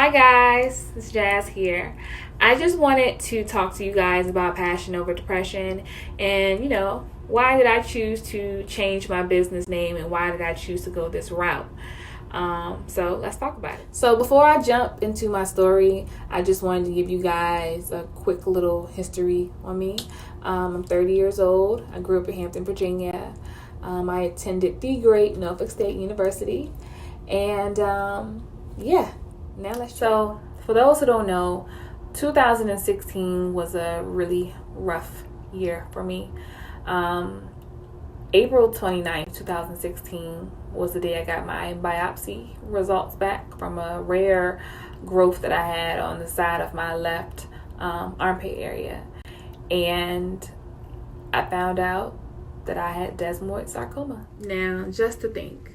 Hi guys, it's Jazz here. I just wanted to talk to you guys about passion over depression and, why did I choose to change my business name and why did I choose to go this route? So let's talk about it. So before I jump into my story, I just wanted to give you guys a quick little history on me. I'm 30 years old. I grew up in Hampton, Virginia. I attended the great Norfolk State University. And now let's So for those who don't know, 2016 was a really rough year for me. April 29th, 2016 was the day I got my biopsy results back from a rare growth that I had on the side of my left armpit area. And I found out that I had desmoid sarcoma. Now, just to think,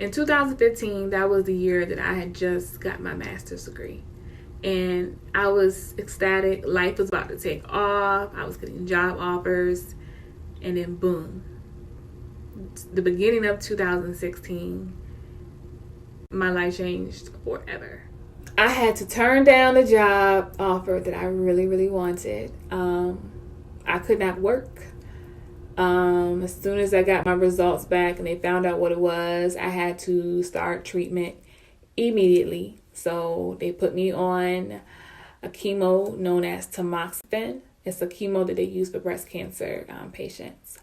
in 2015, that was the year that I had just got my master's degree. And I was ecstatic. Life was about to take off. I was getting job offers. And then boom. The beginning of 2016, my life changed forever. I had to turn down the job offer that I really, really wanted. I could not work. As soon as I got my results back and they found out what it was, I had to start treatment immediately. So they put me on a chemo known as tamoxifen. It's a chemo that they use for breast cancer patients.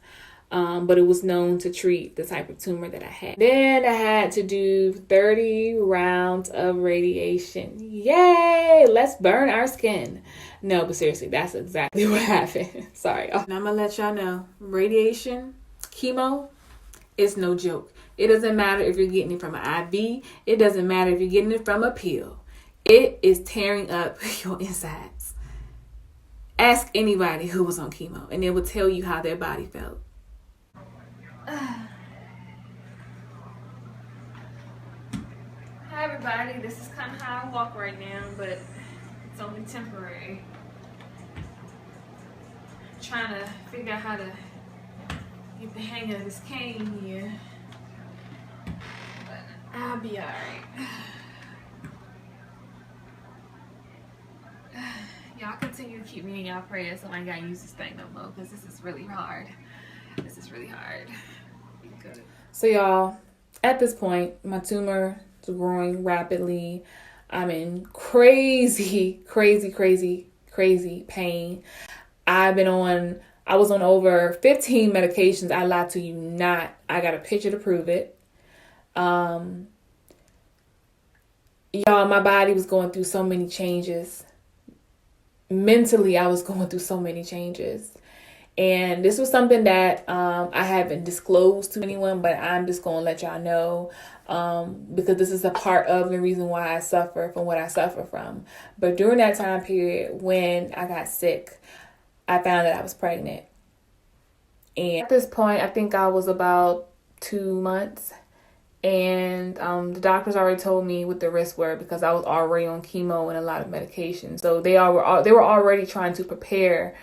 But it was known to treat the type of tumor that I had. Then I had to do 30 rounds of radiation. Yay! Let's burn our skin. No, but seriously, that's exactly what happened. Sorry. And I'm going to let y'all know, radiation, chemo, is no joke. It doesn't matter if you're getting it from an IV. It doesn't matter if you're getting it from a pill. It is tearing up your insides. Ask anybody who was on chemo, and they will tell you how their body felt. Hi everybody, this is kind of how I walk right now, but it's only temporary. I'm trying to figure out how to get the hang of this cane here, but I'll be alright. Y'all continue to keep me in y'all prayers so I ain't gotta use this thing no more, because this is really hard. This is really hard. Good. So y'all, at this point, my tumor is growing rapidly. I'm in crazy pain. I was on over 15 medications. I lied to you not. I got a picture to prove it. Y'all, my body was going through so many changes. Mentally, I was going through so many changes. And this was something that I haven't disclosed to anyone, but I'm just going to let y'all know because this is a part of the reason why I suffer from what I suffer from. But during that time period when I got sick, I found that I was pregnant. And at this point, I think I was about 2 months. And the doctors already told me what the risks were because I was already on chemo and a lot of medication. So they were already trying to prepare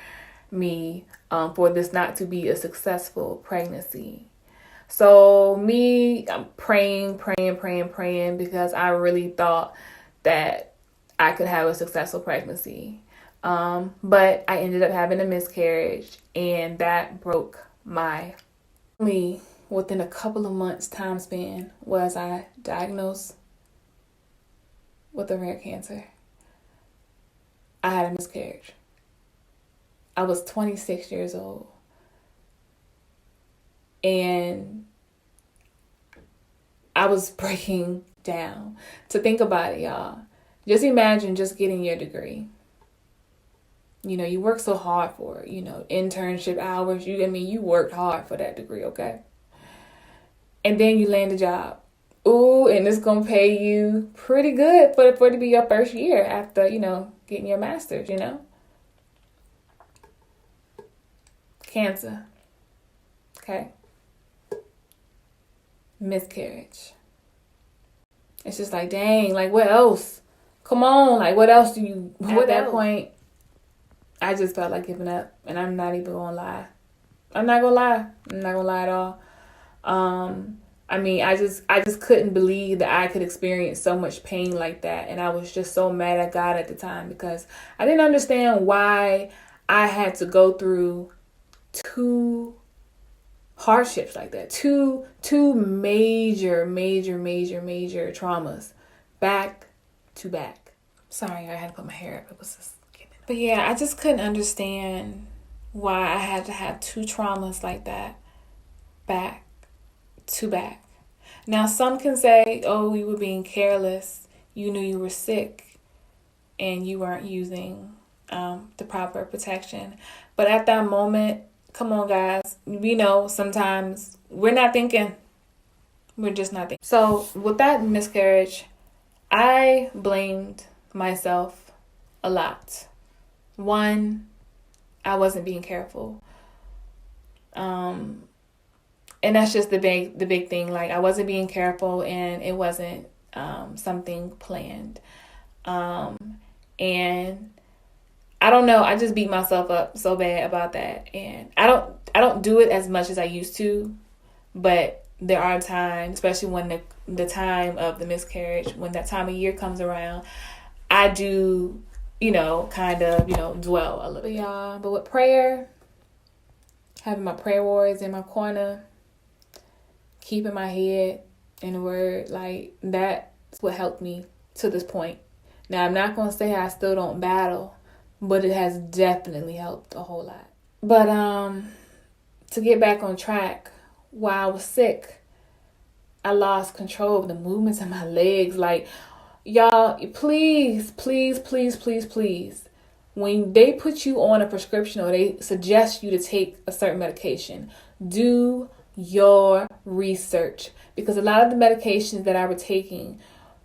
me for this not to be a successful pregnancy. So I'm praying because I really thought that I could have a successful pregnancy. But I ended up having a miscarriage, and that broke my family. Within a couple of months time span was I diagnosed with a rare cancer. I had a miscarriage. I was 26 years old. And I was breaking down. To think about it, y'all. Just imagine just getting your degree. You work so hard for it, internship hours. You worked hard for that degree, okay? And then you land a job. Ooh, and it's going to pay you pretty good for it to be your first year after, getting your master's, Cancer. Okay. Miscarriage. It's just like, dang, like what else? Come on, like what else at that point, I just felt like giving up. And I'm not even going to lie. I'm not going to lie at all. I mean, I just couldn't believe that I could experience so much pain like that. And I was just so mad at God at the time because I didn't understand why I had to go through two hardships like that. Two major traumas back to back. Sorry, I had to put my hair up. It was just getting... But yeah, I just couldn't understand why I had to have two traumas like that back to back. Now, some can say, oh, you were being careless. You knew you were sick and you weren't using the proper protection. But at that moment, come on, guys, we know sometimes we're not thinking. We're just not thinking. So with that miscarriage, I blamed myself a lot. One, I wasn't being careful. And that's just the big thing. Like, I wasn't being careful and it wasn't something planned. And I don't know. I just beat myself up so bad about that. And I don't do it as much as I used to, but there are times, especially when the time of the miscarriage, when that time of year comes around, I do, kind of, dwell a little bit, y'all. But with prayer, having my prayer warriors in my corner, keeping my head in the word, like, that's what helped me to this point. Now, I'm not going to say I still don't battle, but it has definitely helped a whole lot. But to get back on track, while I was sick, I lost control of the movements of my legs. Like, y'all, please, when they put you on a prescription or they suggest you to take a certain medication, do your research, because a lot of the medications that I was taking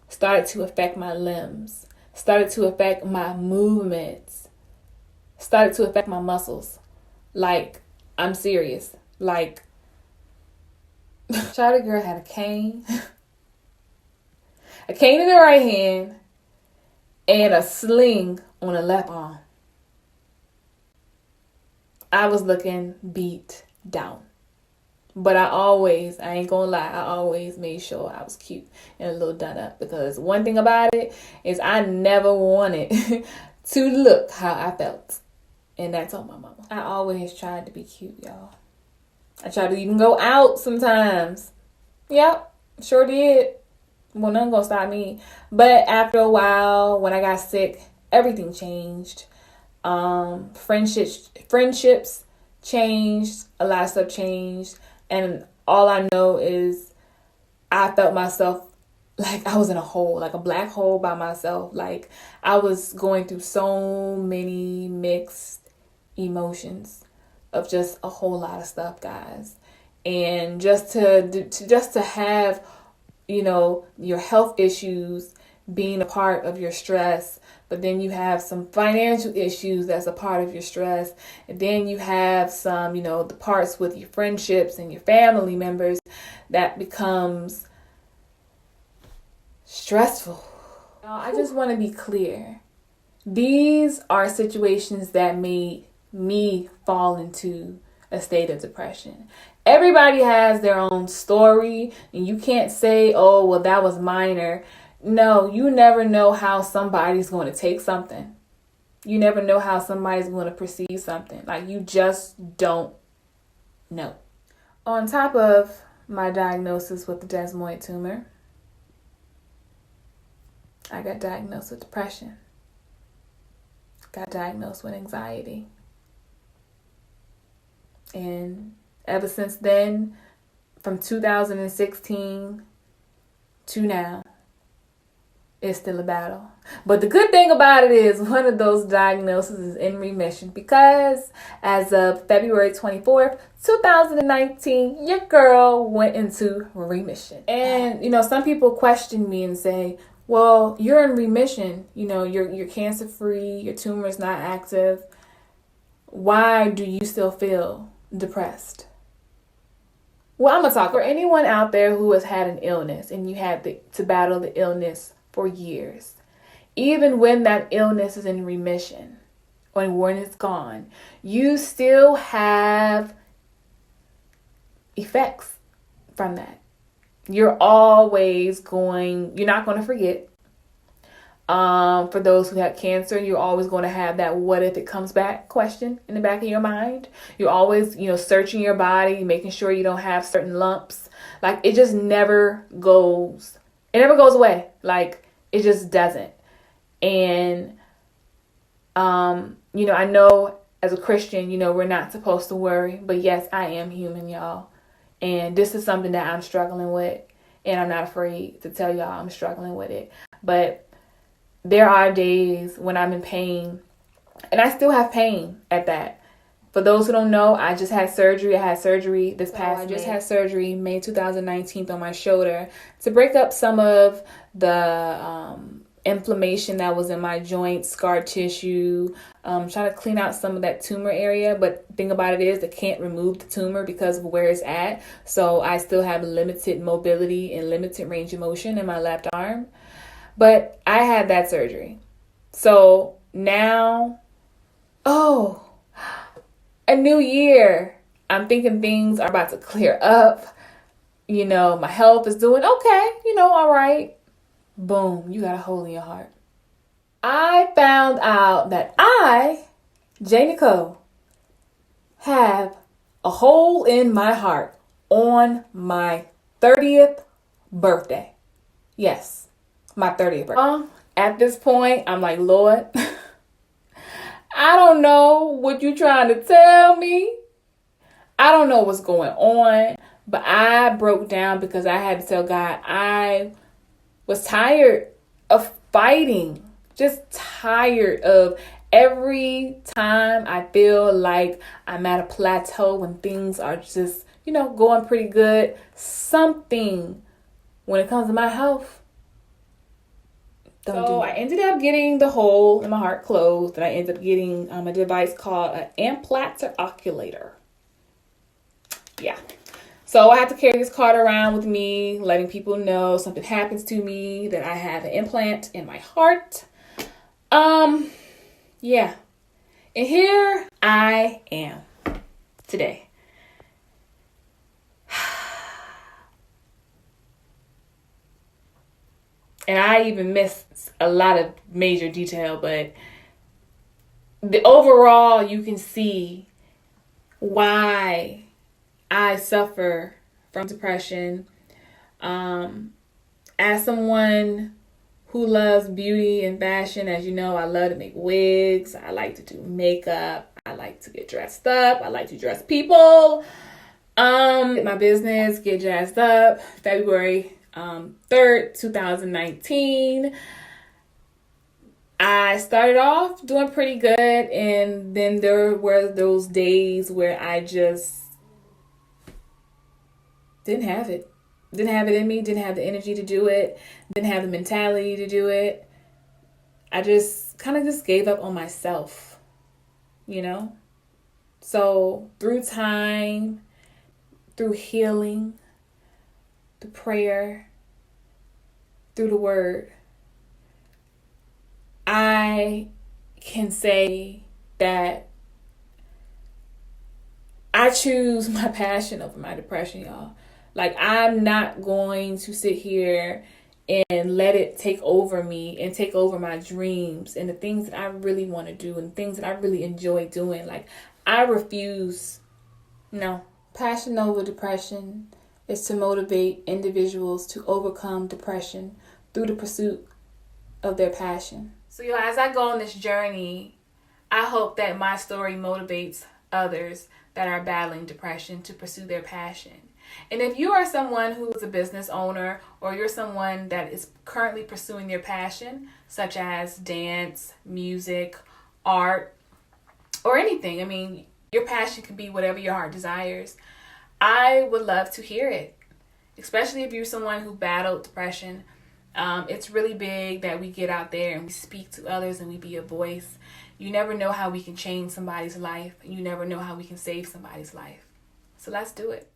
started to affect my limbs, started to affect my movements, started to affect my muscles. Like, I'm serious. Like, Shawty girl had a cane in the right hand and a sling on the left arm. I was looking beat down. But I ain't gonna lie, I always made sure I was cute and a little done up, because one thing about it is I never wanted to look how I felt. And that's on my mama. I always tried to be cute, y'all. I tried to even go out sometimes. Yep, sure did. Well, nothing gonna stop me. But after a while, when I got sick, everything changed. Friendships changed. A lot of stuff changed. And all I know is I felt myself like I was in a hole, like a black hole by myself. Like, I was going through so many mixed emotions of just a whole lot of stuff, guys. And just to have, your health issues being a part of your stress, but then you have some financial issues that's a part of your stress. And then you have some, the parts with your friendships and your family members that becomes stressful. I just want to be clear. These are situations that made me fall into a state of depression. Everybody has their own story, and you can't say, oh, well, that was minor. No, you never know how somebody's going to take something. You never know how somebody's going to perceive something. Like, you just don't know. On top of my diagnosis with the desmoid tumor, I got diagnosed with depression. Got diagnosed with anxiety. And ever since then, from 2016 to now, it's still a battle. But the good thing about it is one of those diagnoses is in remission, because as of February 24th, 2019, your girl went into remission. And, some people question me and say, well, you're in remission. You're cancer free. Your tumor is not active. Why do you still feel depressed? Well, I'm going to talk for anyone out there who has had an illness and you had to battle the illness for years. Even when that illness is in remission or when it's gone, you still have effects from that. you're not going to forget. For those who have cancer, you're always going to have that what if it comes back question in the back of your mind. You're always, searching your body, making sure you don't have certain lumps. Like, it just never goes away. Like, it just doesn't. And, I know as a Christian, we're not supposed to worry, but yes, I am human, y'all. And this is something that I'm struggling with, and I'm not afraid to tell y'all I'm struggling with it. But there are days when I'm in pain, and I still have pain at that. For those who don't know, I just had surgery. I had surgery May 2019 on my shoulder to break up some of the inflammation that was in my joints, scar tissue, trying to clean out some of that tumor area. But the thing about it is they can't remove the tumor because of where it's at. So I still have limited mobility and limited range of motion in my left arm. But I had that surgery. So now, a new year. I'm thinking things are about to clear up. My health is doing okay, all right. Boom, you got a hole in your heart. I found out that I, Jay Nicole, have a hole in my heart on my 30th birthday. Yes, my 30th birthday. At this point, I'm like, Lord, I don't know what you're trying to tell me. I don't know what's going on. But I broke down because I had to tell God I was tired of fighting. Just tired of every time I feel like I'm at a plateau when things are just, going pretty good. Something when it comes to my health. I ended up getting the hole in my heart closed, and I ended up getting a device called an implanter oculator. Yeah. So I have to carry this card around with me, letting people know something happens to me, that I have an implant in my heart. Yeah. And here I am today. And I even missed a lot of major detail, but overall, you can see why I suffer from depression. As someone who loves beauty and fashion, as you know, I love to make wigs. I like to do makeup. I like to get dressed up. I like to dress people. My business, Get Jazzed Up, February 3rd, 2019. I started off doing pretty good, and then there were those days where I just didn't have it. Didn't have it in me, didn't have the energy to do it, didn't have the mentality to do it. I just kind of just gave up on myself, So through time, through healing, through prayer, through the word, I can say that I choose my passion over my depression, y'all. Like, I'm not going to sit here and let it take over me and take over my dreams and the things that I really want to do and things that I really enjoy doing. Like, I refuse. No. Passion over depression is to motivate individuals to overcome depression through the pursuit of their passion. So, as I go on this journey, I hope that my story motivates others that are battling depression to pursue their passion. And if you are someone who is a business owner, or you're someone that is currently pursuing their passion, such as dance, music, art, or anything, your passion can be whatever your heart desires. I would love to hear it, especially if you're someone who battled depression. It's really big that we get out there and we speak to others and we be a voice. You never know how we can change somebody's life. You never know how we can save somebody's life. So let's do it.